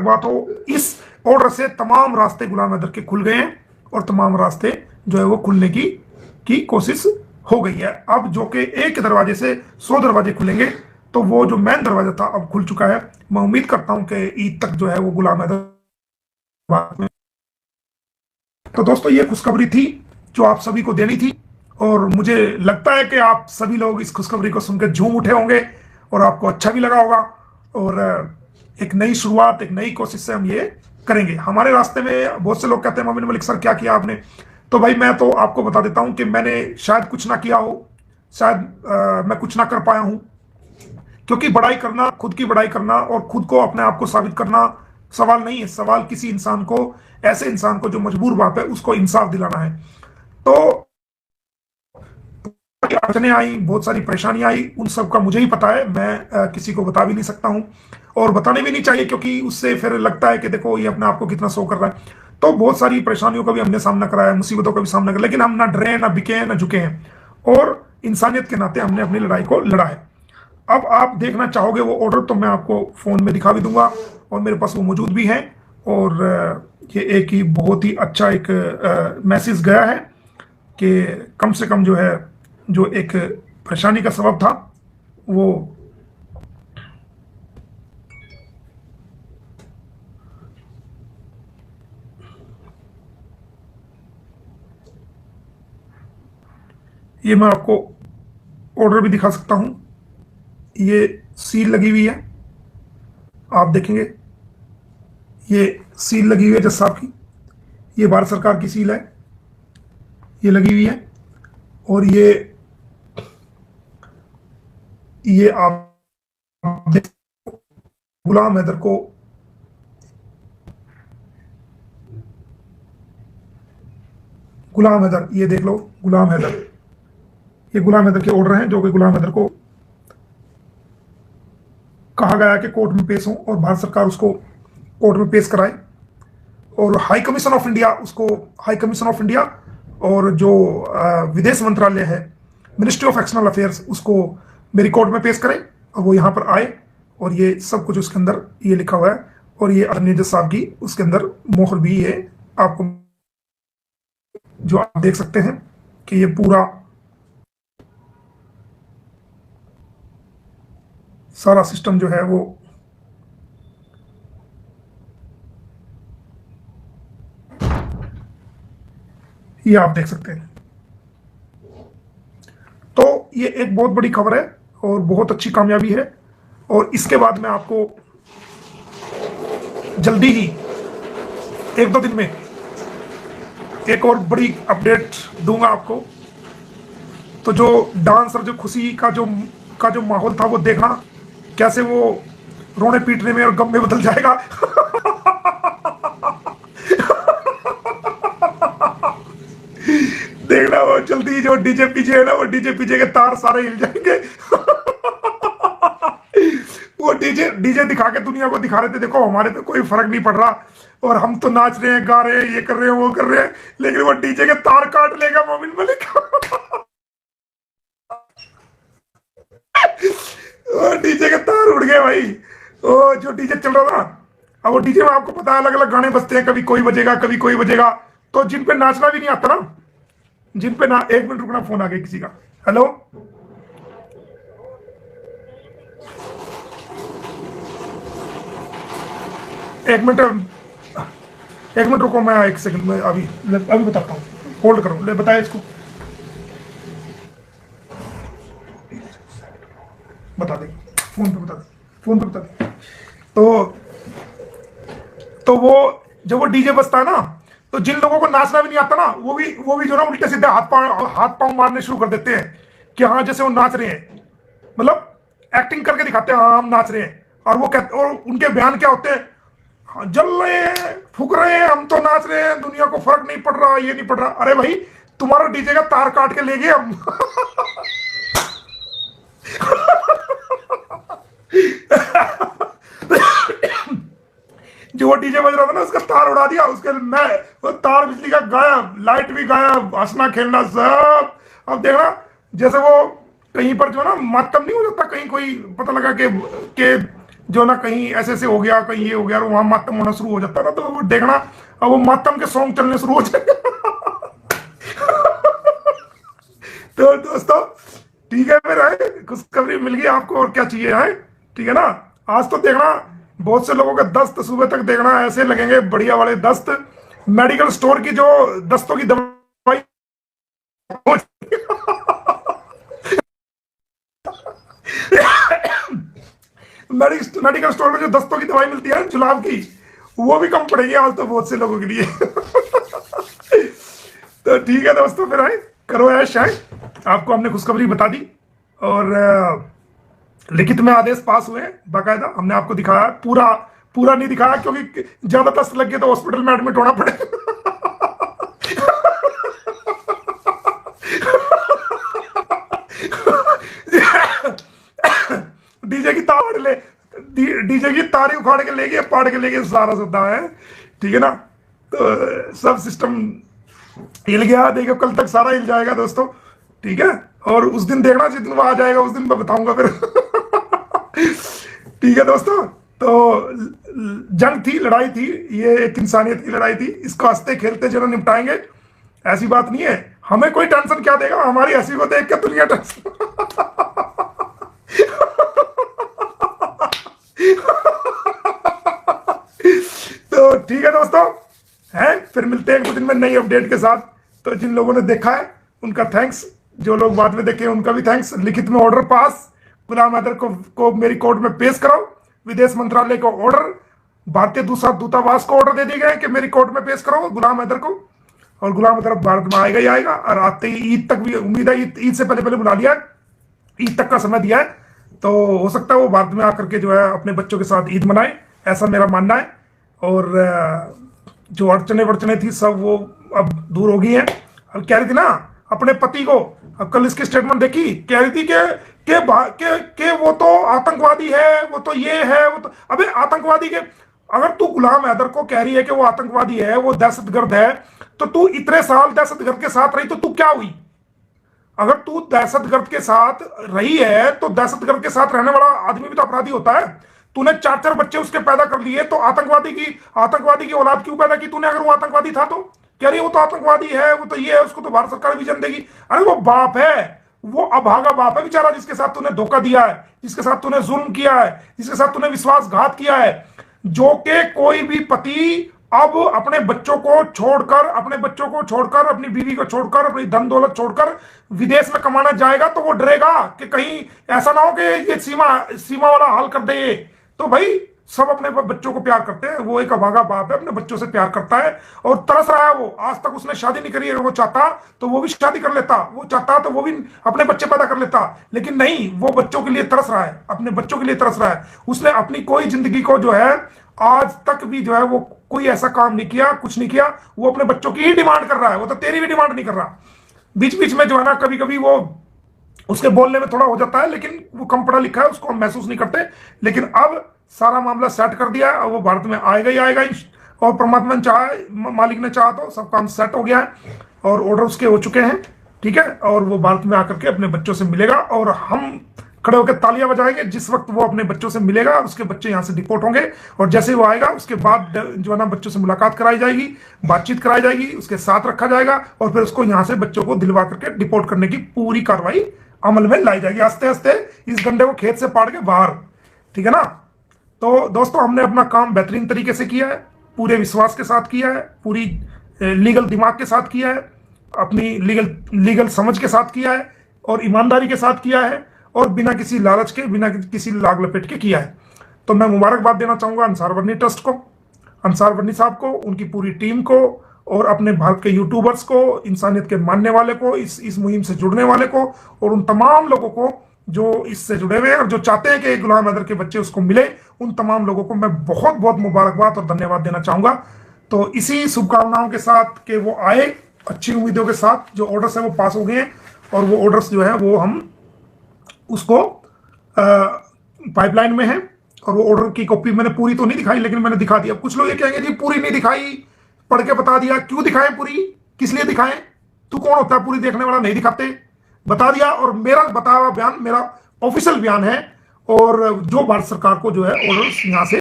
अलग बात हो, इस ऑर्डर से तमाम रास्ते गुलाम हैदर के खुल गए हैं और तमाम रास्ते जो है वो खुलने की कोशिश हो गई है। अब जो कि एक दरवाजे से 100 दरवाजे खुलेंगे, तो वो जो मेन दरवाजा था अब खुल चुका है। मैं उम्मीद करता हूं कि ईद तक जो है वो गुलाम हैदर बाद में। तो दोस्तों ये खुशखबरी थी जो आप सभी को देनी थी, और मुझे लगता है कि आप सभी लोग इस खुशखबरी को सुनकर झूम उठे होंगे और आपको अच्छा भी लगा होगा। और एक नई शुरुआत, एक नई कोशिश से हम ये करेंगे। हमारे रास्ते में बहुत से लोग कहते हैं मोमिन मलिक सर क्या किया आपने, तो भाई मैं तो आपको बता देता हूं कि मैंने शायद कुछ ना किया हो, शायद मैं कुछ ना कर पाया हूं, क्योंकि बड़ाई करना, खुद की बड़ाई करना और खुद को अपने आप को साबित करना सवाल नहीं है। सवाल किसी इंसान को, ऐसे इंसान को जो मजबूर बाप है, उसको इंसाफ दिलाना है। तो अड़चने आई, बहुत सारी परेशानी आई, उन सब का मुझे ही पता है। मैं किसी को बता भी नहीं सकता हूं और बताने भी नहीं चाहिए, क्योंकि उससे फिर लगता है कि देखो ये अपने आप को कितना शो कर रहा है। तो बहुत सारी परेशानियों का भी हमने सामना कराया, मुसीबतों का भी सामना करा, लेकिन हम ना डरे, ना बिके, ना झुके हैं और इंसानियत के नाते हमने अपनी लड़ाई को लड़ा है। अब आप देखना चाहोगे वो ऑर्डर, तो मैं आपको फोन में दिखा भी दूंगा और मेरे पास वो मौजूद भी है। और ये एक ही बहुत ही अच्छा एक मैसेज गया है कि कम से कम जो है, जो एक परेशानी का सबब था वो ये मैं आपको ऑर्डर भी दिखा सकता हूं। ये सील लगी हुई है, आप देखेंगे ये सील लगी हुई है जज साहब की, ये भारत सरकार की सील है, ये लगी हुई है। और ये आप देख, गुलाम हैदर को, गुलाम हैदर, ये देख लो गुलाम हैदर, ये गुलाम हैदर के ऑर्डर हैं जो कि गुलाम हैदर को कहा गया कि कोर्ट में पेश हो और भारत सरकार उसको कोर्ट में पेश कराए। और हाई कमीशन ऑफ इंडिया उसको, हाई कमीशन ऑफ इंडिया और जो विदेश मंत्रालय है, मिनिस्ट्री ऑफ एक्सटर्नल अफेयर्स, उसको मेरी कोर्ट में पेश करें और वो यहाँ पर आए। और ये सब कुछ उसके अंदर ये लिखा हुआ है और ये अटॉर्नी जज साहब की उसके अंदर मोहर भी है, आपको जो आप देख सकते हैं कि ये पूरा सारा सिस्टम जो है वो ये आप देख सकते हैं। तो ये एक बहुत बड़ी खबर है और बहुत अच्छी कामयाबी है। और इसके बाद मैं आपको जल्दी ही, एक दो दिन में, एक और बड़ी अपडेट दूंगा आपको। तो जो डांस और जो खुशी का जो माहौल था वो देखना कैसे वो रोने पीटने में और गम में बदल जाएगा। देखना वो जल्दी, जो डीजे पीछे है ना, वो डीजे पीछे के तार सारे हिल जाएंगे। वो डीजे डीजे दिखा के दुनिया को दिखा रहे थे देखो हमारे पे कोई फर्क नहीं पड़ रहा और हम तो नाच रहे हैं, गा रहे हैं, ये कर रहे हैं, वो कर रहे हैं, लेकिन वो डीजे के तार काट लेगा मोमिन मलिक। वो डीजे के तार उड़ गए भाई। वो जो डीजे चल रहा था, अब वो डीजे में आपको पता है अलग अलग गाने बजते हैं, कभी कोई बजेगा कभी कोई बजेगा। तो जिन पे नाचना भी नहीं आता ना, जिन पे ना, एक मिनट रुकना, फोन आ गया किसी का। हेलो, एक मिनट, एक मिनट रुको, मैं एक सेकंड में अभी अभी बताता हूँ, होल्ड करो, ले बताए इसको, बता दे, फोन पे बता दे, फोन पे बता दे। तो वो जब वो डीजे बजता है ना, तो जिन लोगों को नाचना भी नहीं आता ना, वो भी जो ना उल्टे सीधे हाथ पांव मारने शुरू कर देते हैं कि हाँ जैसे वो नाच रहे हैं, मतलब एक्टिंग करके दिखाते हैं हाँ हम नाच रहे हैं। और वो कहते, और उनके बयान क्या होते हैं, हाँ, जल रहे हैं, फूक रहे हैं, हम तो नाच रहे हैं, दुनिया को फर्क नहीं पड़ रहा, ये नहीं पड़ रहा। अरे भाई तुम्हारा डीजे का तार काट के ले गए हम। जो वो डीजे बज रहा था ना, उसका तार उड़ा दिया, उसके मैं वो तार बिजली का गायब, लाइट भी गायब, हंसना खेलना सब। अब देखना जैसे वो कहीं पर जो है ना मातम नहीं हो जाता, कहीं कोई पता लगा कि जो ना कहीं ऐसे ऐसे हो गया, कहीं ये हो गया और वहां मातम होना शुरू हो जाता है ना, तो वो देखना अब वो मातम के सॉन्ग चलने शुरू हो जाएंगे। तो दोस्तों ठीक है, फिर है खुशखबरी मिल गई आपको, और क्या चाहिए है। ठीक है ना। आज तो देखना बहुत से लोगों के दस्त सुबह तक देखना ऐसे लगेंगे बढ़िया वाले दस्त, मेडिकल स्टोर की जो दस्तों की दवाई मेडिकल स्टोर में जो दस्तों की दवाई मिलती है जुलाब की, वो भी कम पड़ेगी आज तो बहुत से लोगों के लिए। तो ठीक है दोस्तों, फिर आए करो ऐश है। आपको हमने खुशखबरी बता दी, और लिखित में आदेश पास हुए बाकायदा, हमने आपको दिखाया। पूरा पूरा नहीं दिखाया क्योंकि ज्यादा दस्त लग गए तो हॉस्पिटल में एडमिट होना पड़े। डीजे की तार ले, डीजे की तारी उखाड़ के ले गए, पाड़ के ले गए, सारा सौदा है। ठीक है ना। तो सब सिस्टम हिल गया, देखो कल तक सारा हिल जाएगा दोस्तों। ठीक है। और उस दिन देखना जिस दिन वो आ जाएगा उस दिन मैं बताऊंगा फिर। ठीक है दोस्तों। तो जंग थी, लड़ाई थी, ये एक इंसानियत की लड़ाई थी, इसको हंसते खेलते जो निपटाएंगे। ऐसी बात नहीं है, हमें कोई टेंशन क्या देगा, हमारी हंसी को देख के दुनिया टेंशन। तो ठीक है दोस्तों, है फिर मिलते हैं एक दो दिन में नई अपडेट के साथ। तो जिन लोगों ने देखा है उनका थैंक्स, जो लोग बाद में देखे उनका भी थैंक्स। लिखित में ऑर्डर पास, गुलाम हैदर को मेरी कोर्ट में पेश कराओ। विदेश मंत्रालय को ऑर्डर, भारतीय दूतावास को ऑर्डर दे दिए गए कि मेरी कोर्ट में पेश करो गुलाम हैदर को। और गुलाम हैदर भारत में आएगा ही आएगा, और आते ही ईद तक भी उम्मीद है, ईद से पहले पहले बुला लिया है, ईद तक का समय दिया है। तो हो सकता है वो भारत में आकर के जो है अपने बच्चों के साथ ईद मनाए, ऐसा मेरा मानना है। और जो अड़चने वड़चने थी सब वो अब दूर हो गई हैं। अब कह रही थी ना अपने पति को, अब कल इसकी स्टेटमेंट देखी, कह रही थी के वो तो आतंकवादी है, वो तो ये है, वो तो अबे आतंकवादी के, अगर तू गुलाम हैदर को कह रही है कि वो आतंकवादी है, वो दहशतगर्द है, तो तू इतने साल दहशतगर्द के साथ रही तो तू क्या हुई? अगर तू दहशतगर्द के साथ रही है तो दहशतगर्द के साथ रहने वाला आदमी भी तो अपराधी होता है। तूने 4-4 बच्चे उसके पैदा कर लिए, तो आतंकवादी की औलाद क्यों पैदा की तूने? अगर वो आतंकवादी था तो कह रही है वो तो आतंकवादी है, वो तो ये है, उसको तो भारत सरकार विजन देगी। अरे वो बाप है, वो अभागा बाप है बेचारा, जिसके साथ तूने धोखा दिया है, जिसके साथ तूने जुल्म किया है, जिसके साथ तूने विश्वासघात किया है। जो कि कोई भी पति अब अपने बच्चों को छोड़कर, अपनी बीवी को छोड़कर, अपनी धन दौलत छोड़कर विदेश में कमाना जाएगा तो वो डरेगा कि कहीं ऐसा ना हो कि ये सीमा वाला हाल कर दे। तो भाई सब अपने बच्चों को प्यार करते हैं, वो एक अभागा बाप है, अपने बच्चों से प्यार करता है और तरस रहा है। वो आज तक उसने शादी नहीं करी है, वो चाहता तो वो भी शादी कर लेता, वो चाहता तो वो भी अपने बच्चे पैदा कर लेता, लेकिन नहीं, वो बच्चों के लिए तरस रहा है, अपने बच्चों के लिए तरस रहा है। उसने अपनी कोई जिंदगी को जो है आज तक भी जो है वो कोई ऐसा काम नहीं किया, कुछ नहीं किया, वो अपने बच्चों की ही डिमांड कर रहा है, वो तो तेरी भी डिमांड नहीं कर रहा। बीच बीच में जो है ना कभी कभी वो उसके बोलने में थोड़ा हो जाता है, लेकिन वो कम पढ़ा लिखा है, उसको हम महसूस नहीं करते। लेकिन अब सारा मामला सेट कर दिया है, वो भारत में आएगा ही आएगा, और परमात्मा ने चाहा, मालिक ने चाहा तो सब काम सेट हो गया है और ऑर्डर उसके हो चुके हैं। ठीक है। और वो भारत में आकर के अपने बच्चों से मिलेगा और हम खड़े होकर तालियां बजाएंगे जिस वक्त वो अपने बच्चों से मिलेगा। उसके बच्चे यहाँ से डिपोर्ट होंगे और जैसे वो आएगा उसके बाद जो है ना बच्चों से मुलाकात कराई जाएगी, बातचीत कराई जाएगी, उसके साथ रखा जाएगा और फिर उसको यहाँ से बच्चों को दिलवा करके डिपोर्ट करने की पूरी कार्रवाई अमल में लाई जाएगी। हंसते हंसते इस गंडे को खेत से पाड़ के बाहर। ठीक है ना। तो दोस्तों हमने अपना काम बेहतरीन तरीके से किया है, पूरे विश्वास के साथ किया है, पूरी लीगल दिमाग के साथ किया है, अपनी लीगल समझ के साथ किया है और ईमानदारी के साथ किया है और बिना किसी लालच के, बिना किसी लाग लपेट के किया है। तो मैं मुबारकबाद देना चाहूंगा अंसार वर्नी ट्रस्ट को, अंसार वर्नी साहब को, उनकी पूरी टीम को और अपने भारत के यूट्यूबर्स को, इंसानियत के मानने वाले को, इस मुहिम से जुड़ने वाले को और उन तमाम लोगों को जो इससे जुड़े हुए हैं और जो चाहते हैं कि गुलाम हैदर के बच्चे उसको मिले, उन तमाम लोगों को मैं बहुत बहुत मुबारकबाद और धन्यवाद देना चाहूंगा। तो इसी शुभकामनाओं के साथ कि वो आए, अच्छी उम्मीदों के साथ, जो ऑर्डर्स है वो पास हो गए हैं और वो ऑर्डर्स जो है वो हम उसको पाइपलाइन में है और वो ऑर्डर की कॉपी मैंने पूरी तो नहीं दिखाई लेकिन मैंने दिखा दिया। कुछ लोग ये कहेंगे जी पूरी नहीं दिखाई, पढ़ के बता दिया। क्यों दिखाएं पूरी, किस लिए दिखाएं? तू कौन होता है पूरी देखने वाला? नहीं दिखाते, बता दिया। और मेरा बताया हुआ बयान मेरा ऑफिशियल बयान है और जो भारत सरकार को जो है ऑर्डर यहाँ से